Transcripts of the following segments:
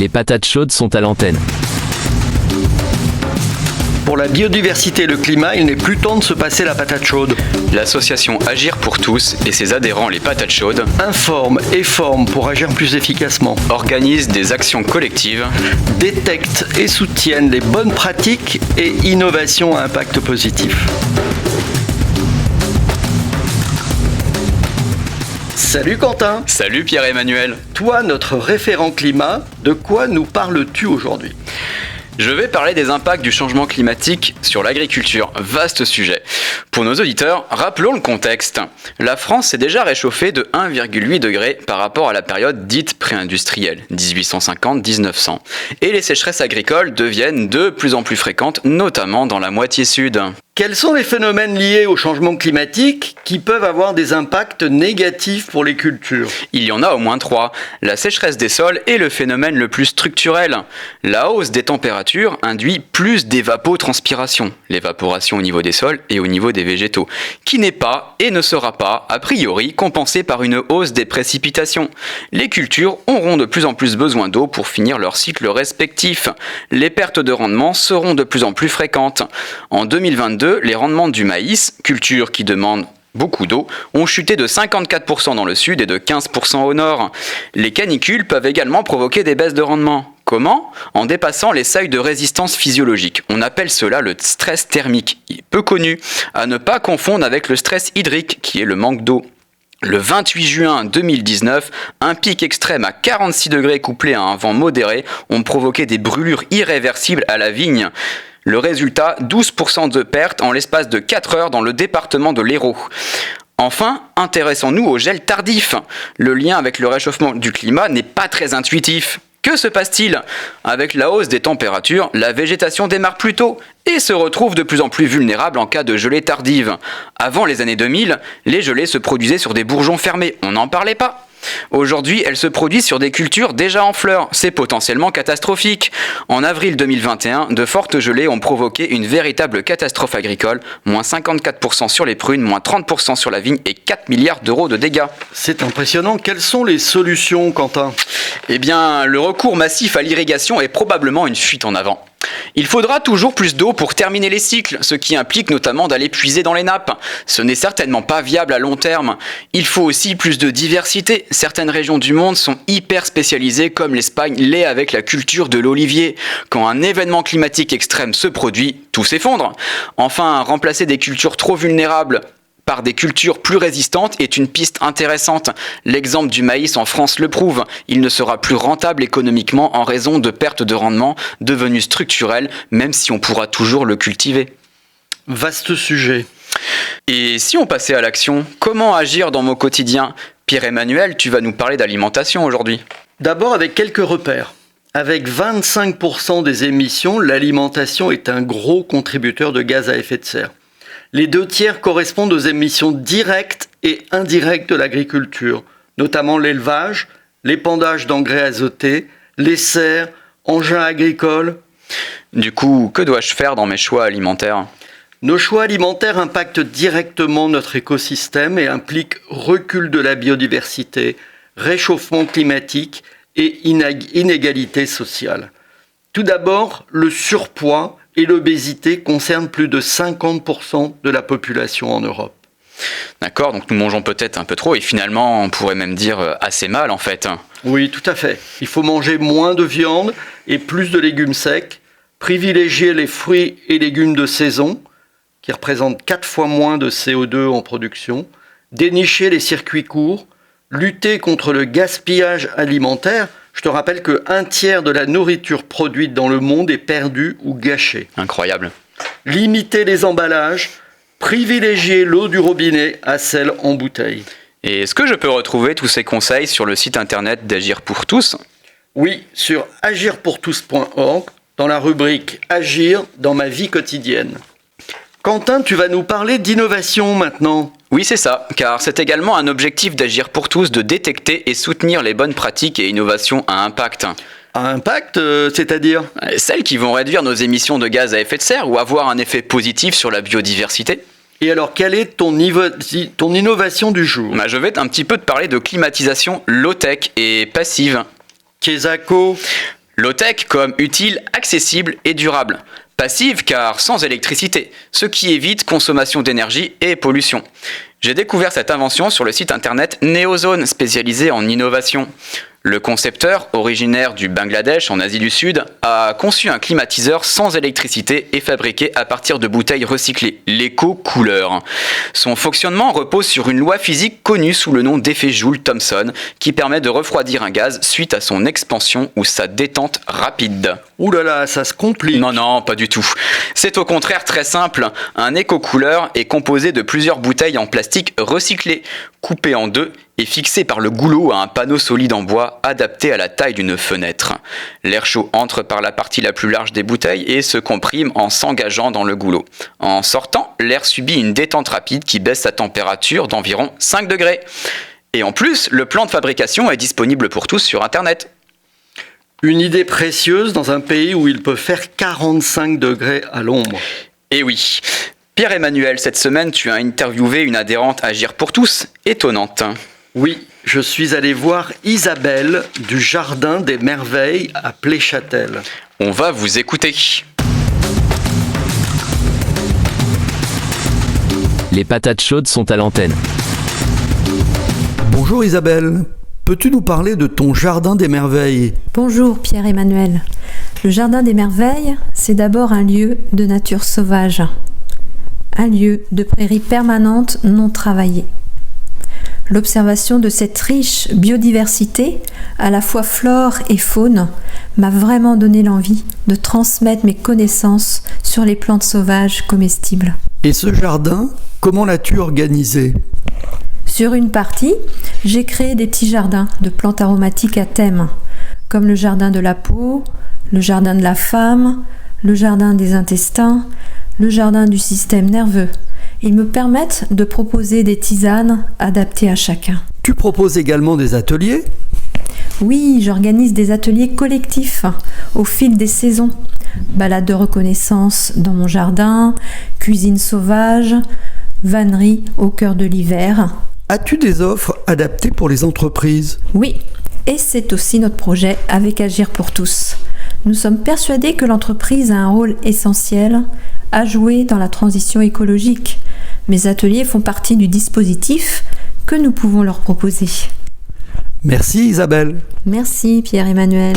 Les patates chaudes sont à l'antenne. Pour la biodiversité et le climat, il n'est plus temps de se passer la patate chaude. L'association Agir pour tous et ses adhérents les patates chaudes Informe et forme pour agir plus efficacement. organisent des actions collectives. Détectent et soutiennent les bonnes pratiques et innovations à impact positif. Salut Quentin. Salut Pierre-Emmanuel. Toi, notre référent climat, de quoi nous parles-tu aujourd'hui ? Je vais parler des impacts du changement climatique sur l'agriculture. Vaste sujet. Pour nos auditeurs, rappelons le contexte. La France s'est déjà réchauffée de 1,8 degré par rapport à la période dite pré-industrielle, 1850-1900. Et les sécheresses agricoles deviennent de plus en plus fréquentes, notamment dans la moitié sud. Quels sont les phénomènes liés au changement climatique qui peuvent avoir des impacts négatifs pour les cultures ? Il y en a au moins 3. La sécheresse des sols est le phénomène le plus structurel. La hausse des températures induit plus d'évapotranspiration, l'évaporation au niveau des sols et au niveau des végétaux, qui n'est pas et ne sera pas, a priori, compensée par une hausse des précipitations. Les cultures auront de plus en plus besoin d'eau pour finir leur cycle respectif. Les pertes de rendement seront de plus en plus fréquentes. En 2022, les rendements du maïs, culture qui demande beaucoup d'eau, ont chuté de 54% dans le sud et de 15% au nord. Les canicules peuvent également provoquer des baisses de rendement. Comment ? En dépassant les seuils de résistance physiologique. On appelle cela le stress thermique, peu connu, à ne pas confondre avec le stress hydrique, qui est le manque d'eau. Le 28 juin 2019, un pic extrême à 46 degrés couplé à un vent modéré ont provoqué des brûlures irréversibles à la vigne. Le résultat, 12% de pertes en l'espace de 4 heures dans le département de l'Hérault. Enfin, intéressons-nous au gel tardif. Le lien avec le réchauffement du climat n'est pas très intuitif. Que se passe-t-il ? Avec la hausse des températures, la végétation démarre plus tôt et se retrouve de plus en plus vulnérable en cas de gelée tardive. Avant les années 2000, les gelées se produisaient sur des bourgeons fermés, on n'en parlait pas. Aujourd'hui, elles se produisent sur des cultures déjà en fleurs. C'est potentiellement catastrophique. En avril 2021, de fortes gelées ont provoqué une véritable catastrophe agricole. Moins 54% sur les prunes, moins 30% sur la vigne et 4 milliards d'euros de dégâts. C'est impressionnant. Quelles sont les solutions, Quentin ? Eh bien, le recours massif à l'irrigation est probablement une fuite en avant. Il faudra toujours plus d'eau pour terminer les cycles, ce qui implique notamment d'aller puiser dans les nappes. Ce n'est certainement pas viable à long terme. Il faut aussi plus de diversité. Certaines régions du monde sont hyper spécialisées, comme l'Espagne l'est avec la culture de l'olivier. Quand un événement climatique extrême se produit, tout s'effondre. Enfin, remplacer des cultures trop vulnérables par des cultures plus résistantes est une piste intéressante. L'exemple du maïs en France le prouve. Il ne sera plus rentable économiquement en raison de pertes de rendement devenues structurelles, même si on pourra toujours le cultiver. Vaste sujet. Et si on passait à l'action, comment agir dans mon quotidien ? Pierre-Emmanuel, tu vas nous parler d'alimentation aujourd'hui. D'abord avec quelques repères. Avec 25% des émissions, l'alimentation est un gros contributeur de gaz à effet de serre. Les 2/3 correspondent aux émissions directes et indirectes de l'agriculture, notamment l'élevage, l'épandage d'engrais azotés, les serres, engins agricoles. Du coup, que dois-je faire dans mes choix alimentaires ? Nos choix alimentaires impactent directement notre écosystème et impliquent recul de la biodiversité, réchauffement climatique et inégalité sociale. Tout d'abord, le surpoids et l'obésité concernent plus de 50% de la population en Europe. D'accord, donc nous mangeons peut-être un peu trop et finalement on pourrait même dire assez mal en fait. Oui, tout à fait. Il faut manger moins de viande et plus de légumes secs, privilégier les fruits et légumes de saison, qui représentent 4 fois moins de CO2 en production, dénicher les circuits courts, lutter contre le gaspillage alimentaire. Je te rappelle que 1/3 de la nourriture produite dans le monde est perdue ou gâchée. Incroyable. Limiter les emballages, privilégier l'eau du robinet à celle en bouteille. Et est-ce que je peux retrouver tous ces conseils sur le site internet d'Agir pour tous ? Oui, sur agirpourtous.org, dans la rubrique Agir dans ma vie quotidienne. Quentin, tu vas nous parler d'innovation maintenant. Oui, c'est ça, car c'est également un objectif d'Agir pour tous de détecter et soutenir les bonnes pratiques et innovations à impact. À impact, c'est-à-dire ? Celles qui vont réduire nos émissions de gaz à effet de serre ou avoir un effet positif sur la biodiversité. Et alors, quelle est ton innovation du jour ? Je vais un petit peu te parler de climatisation low-tech et passive. Quesaco. Low-tech comme utile, accessible et durable. Passive car sans électricité, ce qui évite consommation d'énergie et pollution. J'ai découvert cette invention sur le site internet Neozone, spécialisé en innovation. Le concepteur, originaire du Bangladesh en Asie du Sud, a conçu un climatiseur sans électricité et fabriqué à partir de bouteilles recyclées, l'éco-couleur. Son fonctionnement repose sur une loi physique connue sous le nom d'effet Joule-Thomson, qui permet de refroidir un gaz suite à son expansion ou sa détente rapide. Ouh là là, ça se complique. Non, pas du tout. C'est au contraire très simple. Un éco-couleur est composé de plusieurs bouteilles en plastique recyclées, coupées en deux et fixées par le goulot à un panneau solide en bois adapté à la taille d'une fenêtre. L'air chaud entre par la partie la plus large des bouteilles et se comprime en s'engageant dans le goulot. En sortant, l'air subit une détente rapide qui baisse sa température d'environ 5 degrés. Et en plus, le plan de fabrication est disponible pour tous sur Internet. Une idée précieuse dans un pays où il peut faire 45 degrés à l'ombre. Et oui. Pierre-Emmanuel, cette semaine, tu as interviewé une adhérente Agir pour tous, étonnante. Oui, je suis allé voir Isabelle du Jardin des Merveilles à Pléchâtel. On va vous écouter. Les patates chaudes sont à l'antenne. Bonjour Isabelle, peux-tu nous parler de ton Jardin des Merveilles ? Bonjour Pierre-Emmanuel. Le Jardin des Merveilles, c'est d'abord un lieu de nature sauvage. Un lieu de prairies permanentes non travaillées. L'observation de cette riche biodiversité, à la fois flore et faune, m'a vraiment donné l'envie de transmettre mes connaissances sur les plantes sauvages comestibles. Et ce jardin, comment l'as-tu organisé ? Sur une partie, j'ai créé des petits jardins de plantes aromatiques à thème, comme le jardin de la peau, le jardin de la femme, le jardin des intestins, le jardin du système nerveux. Ils me permettent de proposer des tisanes adaptées à chacun. Tu proposes également des ateliers ? Oui, j'organise des ateliers collectifs au fil des saisons. Balades de reconnaissance dans mon jardin, cuisine sauvage, vannerie au cœur de l'hiver. As-tu des offres adaptées pour les entreprises ? Oui, et c'est aussi notre projet avec Agir pour tous. Nous sommes persuadés que l'entreprise a un rôle essentiel à jouer dans la transition écologique. Mes ateliers font partie du dispositif que nous pouvons leur proposer. Merci Isabelle. Merci Pierre-Emmanuel.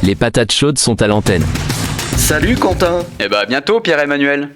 Les patates chaudes sont à l'antenne. Salut Quentin. Et à bientôt Pierre-Emmanuel.